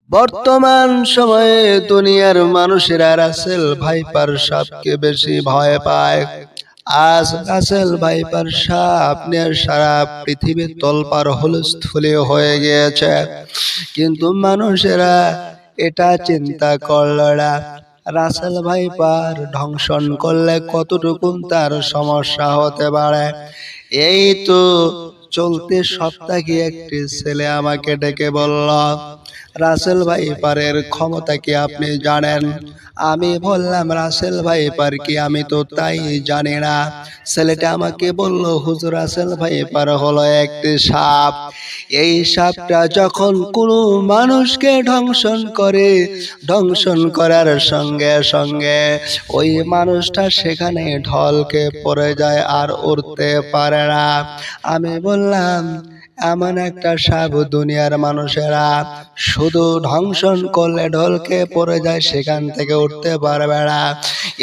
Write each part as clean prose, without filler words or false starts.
বর্তমান সময়ে দুনিয়ার মানুষেরা রাসেল ভাইপার সাপকে বেশি ভয় পায়। আজ রাসেল ভাইপার সাপ নিয়ে সারা পৃথিবী তোলপাড় হুলস্থুলি হয়ে গিয়েছে, কিন্তু মানুষেরা এটা চিন্তা করল না রাসেল ভাইপার ধ্বংসন করলে কতটুকু তার সমস্যা হতে পারে। এই তো চলতে সপ্তাহে একটি ছেলে আমাকে ডেকে বলল, রাসেল ভাইপারের ক্ষমতা কি আপনি জানেন? আমি বললাম, রাসেল ভাইপার কি? আমি তো তাই জানি না। ছেলেটা আমাকে বলল, হুজুর রাসেল ভাইপার হলো একটি সাপ। এই সাপটা যখন কোনো মানুষকে ধ্বংসন করে, ধ্বংসন করার সঙ্গে সঙ্গে ওই মানুষটা সেখানে ঢলকে পড়ে যায় আর উঠতে পারে না। আমি বললাম, এমন একটা সাপ দুনিয়ার মানুষেরা শুধু ধ্বংসন করলে ঢলকে পড়ে যায়, সেখান থেকে উঠতে পারবে না।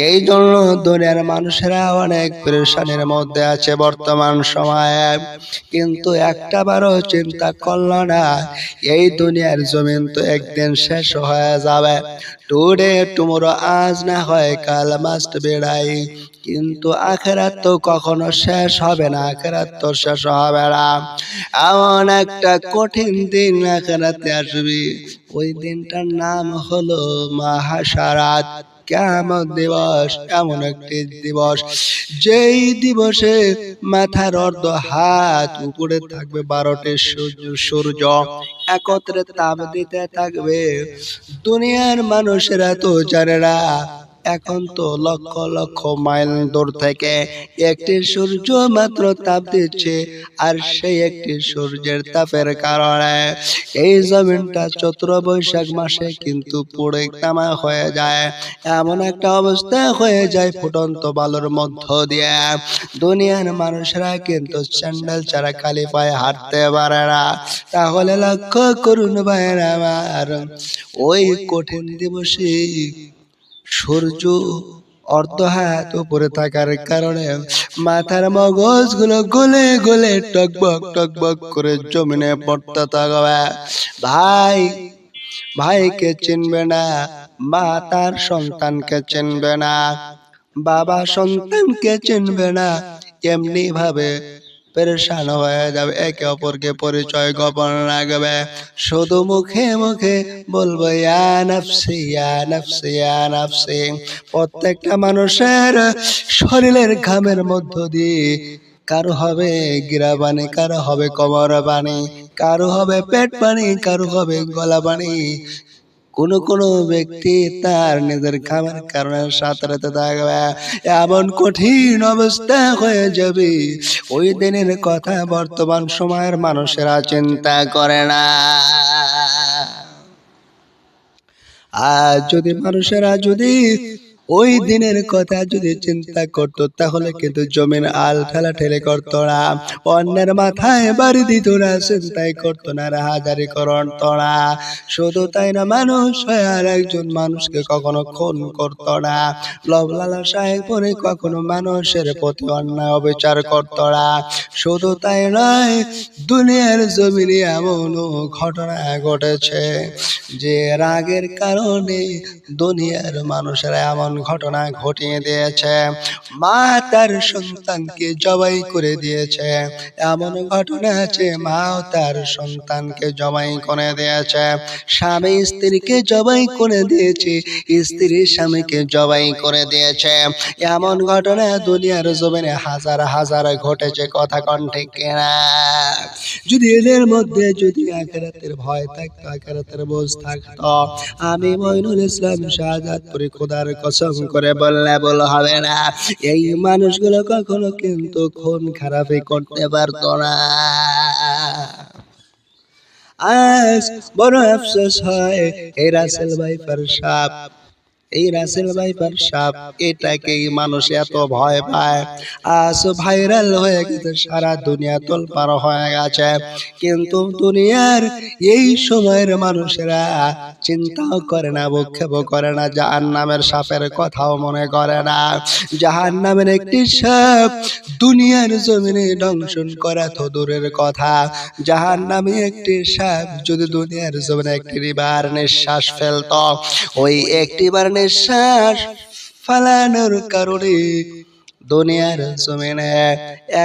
এই জন্য দুনিয়ার মানুষেরা অনেক পেরেশানির মধ্যে আছে বর্তমান সময়ে। কিন্তু একটা বারও চিন্তা করল না এই দুনিয়ার জমিন তো একদিন শেষ হয়ে যাবে। টুডে টুমরো, আজ না হয় কাল মাস্ট বেড়াই, কিন্তু আখেরাত তো কখনো শেষ হবে না, আখেরাত তো শেষ হবে না। এমন একটা কঠিন দিন আখেরাতে আসবে, ওই দিনটার নাম হলো মাহাশারাত, কিয়ামত দিবস। এমন একটি দিবস যেই দিবসে মাথার অর্ধ হাত উপরে থাকবে, 12টি সূর্য একত্রে তাপ দিতে থাকবে। দুনিয়ার মানুষেরা তো জানে না, এখন তো লক্ষ লক্ষ মাইল দূর থেকে একটি সূর্য মাত্র তাপ দিচ্ছে, আর সেই একটি সূর্যের তাপের কারণে এই জমিনটা চৈত্র বৈশাখ মাসে কিন্তু পুড়ে তামা হয়ে যায়। এমন একটা অবস্থা হয়ে যায় ফুটন্ত বালুর মধ্য দিয়ে দুনিয়ার মানুষরা কিন্তু স্যান্ডেল ছাড়া খালি পায়ে হাঁটতে পারে না। তাহলে লক্ষ্য করুন ভাইয়ের আমার, ওই কঠিন দিবসে সূর্য অর্ধ হাত উপরে থাকার কারণে মাথার মগজগুলো গলে গলে টকবক টকবক করে জমিনে পড়তে থাকবে। ভাই ভাইকে চিনবে না, মা তার সন্তানকে চিনবে না, বাবা সন্তানকে চিনবে না। এমনি ভাবে পেরেশান হয়ে যাবে, একে অপরকে পরিচয় গোপন রাখবে, শুধু মুখে মুখে বলবো ইয়া নাফসি ইয়া নাফসি ইয়া নাফসি। প্রত্যেকটা মানুষের শরীরের ঘামের মধ্য দিয়ে কারো হবে গিরা পানি, কারো হবে কোমর পানি, কারো হবে পেট পানি, কারো হবে গলা পানি। কোন ব্যক্তি তার নিজের ঘামের কারণে সাঁতরাতে থাকবে, এমন কঠিন অবস্থা হয়ে যাবে। ওই দিনের কথা বর্তমান সময়ের মানুষেরা চিন্তা করে না। আর যদি মানুষেরা যদি ওই দিনের কথা যদি চিন্তা করতো, তাহলে কিন্তু জমিন আল ঠেলা ঠেলে করতো না, অন্যের মাথায় বাড়ি দিত না, চিন্তাই করতো না, রাহাজারি করতো না। শুধু তাই না, মানুষ আর একজন মানুষকে কখনো খুন করতো না, লোভ লালসায় পরে কখনো মানুষের প্রতি অন্যায় অবিচার করতো না। শুধু তাই নয়, দুনিয়ার জমিনে এমন ঘটনা ঘটেছে যে রাগের কারণে দুনিয়ার মানুষেরা এমন ঘটনা ঘটিয়ে দিয়েছে, মা তার সন্তানকে জবাই করে দিয়েছে। এমন ঘটনা আছে, মা তার সন্তানকে জবাই করে দিয়েছে, স্বামী স্ত্রীকে জবাই করে দিয়েছে, স্ত্রী স্বামীকে জবাই করে দিয়েছে। এমন ঘটনা দুনিয়ার জমিনে হাজার হাজার ঘটেছে, কথা কোন ঠিক কিনা? যদি এদের মধ্যে যদি আখিরাতের ভয় থাকতো, আখিরাতের বোঝ থাকতো, আমি মইনুল ইসলাম শাহজাদপুরি খোদার কসম করে বললে ভুল হবে না, এই মানুষগুলো কখনো কিন্তু খুন খারাপি করতে পারতো না। আজ বড় আফসোস হয়, এই রাসেল ভাইপার সাপ এই রাসেল ভাইপার সাপ এটাকেই মানুষ এত ভয় পায়, আজ ভাইরাল হয়ে গেছে, সারা দুনিয়া তোলপাড় হয়ে গেছে। কিন্তু দুনিয়ার এই সময়ের মানুষেরা চিন্তাও করে না, ভক্ষেপও করে না, জাহান্নামের সাপের কথাও মনে করে না। জাহান্নামের একটি সাপ দুনিয়ার জমিনে দংশন করা তো দূরের কথা, জাহান্নামে একটি সাপ যদি দুনিয়ার জমিনে একটি বার নিঃশ্বাস ফেলতো, ওই একটিবার নিঃশ্বাস ফালানোর কারণে দুনিয়ার জমিনে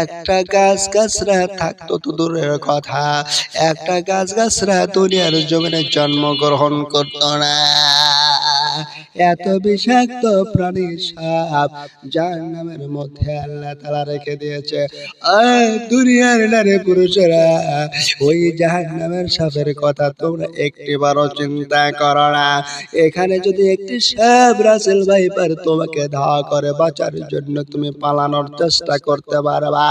একটা গাছ গাছরা থাকতো তো দূরের কথা, একটা গাছ গাছরা দুনিয়ার জমিনে জন্মগ্রহণ করতো না। এত বিষাক্ত প্রাণী সাপ জাহান্নামের মধ্যে আল্লাহ তাআলা রেখে দিয়েছে। দুনিয়ার নারী পুরুষেরা, ওই জাহান্নামের সাপের কথা তোমরা একটিবারও চিন্তা করো না। এখানে যদি একটি সাপ রাসেল ভাইপার তোমাকে ধাওয়া করে, বাঁচার জন্য তুমি পালানোর চেষ্টা করতে পারবা,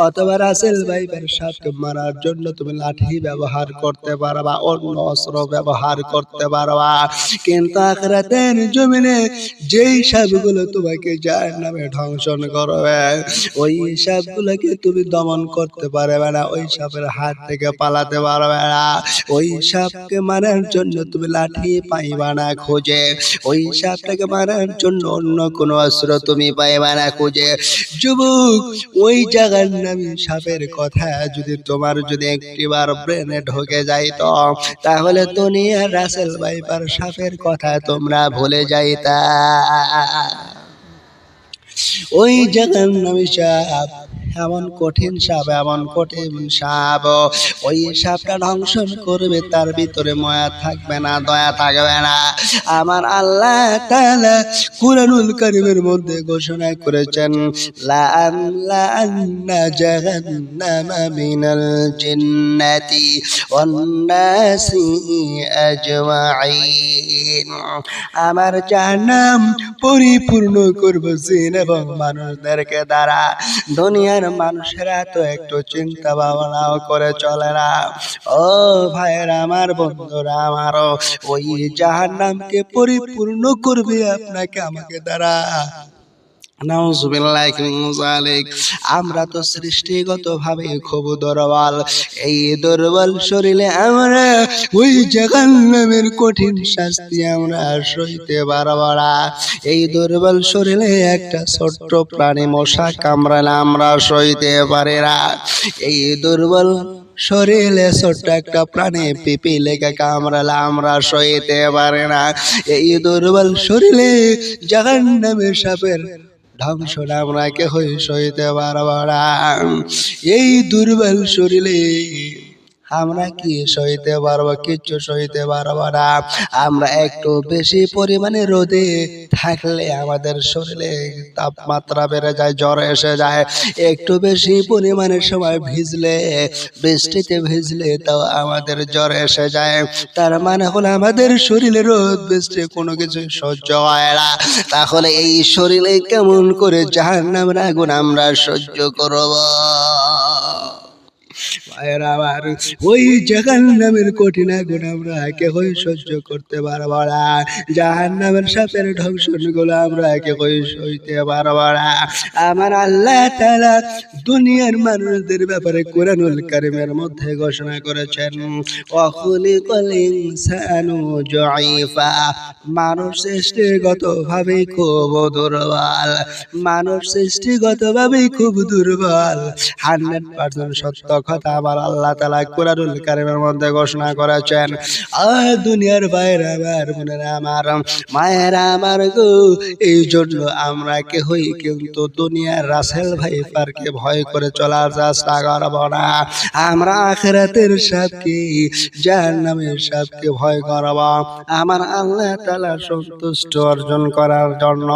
অথবা রাসেল ভাইপার সাপকে মারার জন্য তুমি লাঠি ব্যবহার করতে পারবা, অন্য অস্ত্র ব্যবহার করতে পারবা। কিন্তু আখিরাতের জমিনে যেই সাপগুলো তোমাকে জাহান্নামে ধ্বংসন করবে, ওই সাপগুলোকে তুমি দমন করতে পারবে না, ওই সাপের হাত থেকে পালাতে পারবে না। ওই সাপকে মারার জন্য তুমি লাঠি পাইবা না খুঁজে, ওই সাপটাকে মারার জন্য অন্য কোনো অস্ত্র তুমি পাইবা না খুঁজে। যুবক, ওই জাহান্নামী সাপের কথা যদি তোমার যদি একটিবার ব্রেনে ঢুকে যাইতো, তাহলে দুনিয়ার রাসেল ভাইপার সাপের কথা তোমরা ভুলে যাইতা। ওই জাহান্নামী সাপ এমন কঠিন সাপ, এমন কঠিন সাপ, ওই সাপটা ধ্বংসন করবে, তার ভিতরে মায়া থাকবে না, দয়া থাকবে না। আমার আল্লাহ তাআলা কুরআনুল কারীমের মধ্যে ঘোষণা করেছেন, লাআমলাআন্না জাহান্নামা মিনাল জিন্নাতি ওয়ান নাসি আজমাইন। আমার জাহান্নাম পরিপূর্ণ করব জিন এবং মানুষদেরকে দ্বারা। দুনিয়ার মানুষেরা তো একটু চিন্তা ভাবনাও করে চলে না। ও ভাইয়েরা আমার, বন্ধুরা আমার, ওই জাহান্নামকে পরিপূর্ণ করবে আপনাকে আমাকে দ্বারা। আমরা তো সৃষ্টিগত ভাবে খুব দুর্বল, এই দুর্বল শরীরে আমরা ওই জাহান্নামের কঠিন শাস্তি আমরা সইতে পারব না। এই দুর্বল শরীরে একটা ছোট্ট প্রাণী মশা কামড়ালে আমরা সইতে পারি না। এই দুর্বল শরীরে ছোট্ট একটা প্রাণী পিপি লেগে কামড়ালে আমরা সইতে পারি না। এই দুর্বল শরীরে জাহান্নামের সাপের ধ্বংসন আমরা কেহই সইতে পারব না। এই দুর্বল শরীরে আমরা কি সইতে পারবো? কিচ্ছু সইতে পারবো না। আমরা একটু বেশি পরিমাণে রোদে থাকলে আমাদের শরীরে তাপমাত্রা বেড়ে যায়, জ্বর এসে যায়। একটু বেশি পরিমাণের সময় ভিজলে, বৃষ্টিতে ভিজলে তাও আমাদের জ্বর এসে যায়। তার মানে হলো আমাদের শরীরে রোদ বৃষ্টি কোনো কিছু সহ্য হয় না। তাহলে এই শরীরে কেমন করে জাহান্নামের আগুন আমরা সহ্য করব? আমার ওই জাহান্নামের কঠিন আগুন আমরা কেহই সহ্য করতে পারব না। জাহান্নামের সাপের ধ্বংসন গুলো আমরা কেহই সইতে পারব না। আমার আল্লাহ তাআলা দুনিয়ার মানুষদের ব্যাপারে কুরআনুল কারীমের মধ্যে ঘোষণা করেছেন, ওয়াখুলিকাল ইনসানু যায়ীফা। মানুষ সৃষ্টিগত ভাবে খুব দুর্বল, মানুষ সৃষ্টিগত ভাবে খুব দুর্বল। 100% সত্য কথা আমার আল্লাহ তাআলা কুরআনুল কারীমের মধ্যে ঘোষণা করেছেন। দুনিয়ার ভাইরা আমার, বোনেরা আমার, মায়েরা আমার গো, এই জন্য আমরা কেহই কিন্তু দুনিয়ার রাসেল ভাইপারকে ভয় করে চলার চেষ্টা করব না। আমরা আখিরাতের সাপকে, জাহান্নামের সাপকে ভয় করব, আমার আল্লাহ তাআলা সন্তুষ্ট অর্জন করার জন্য।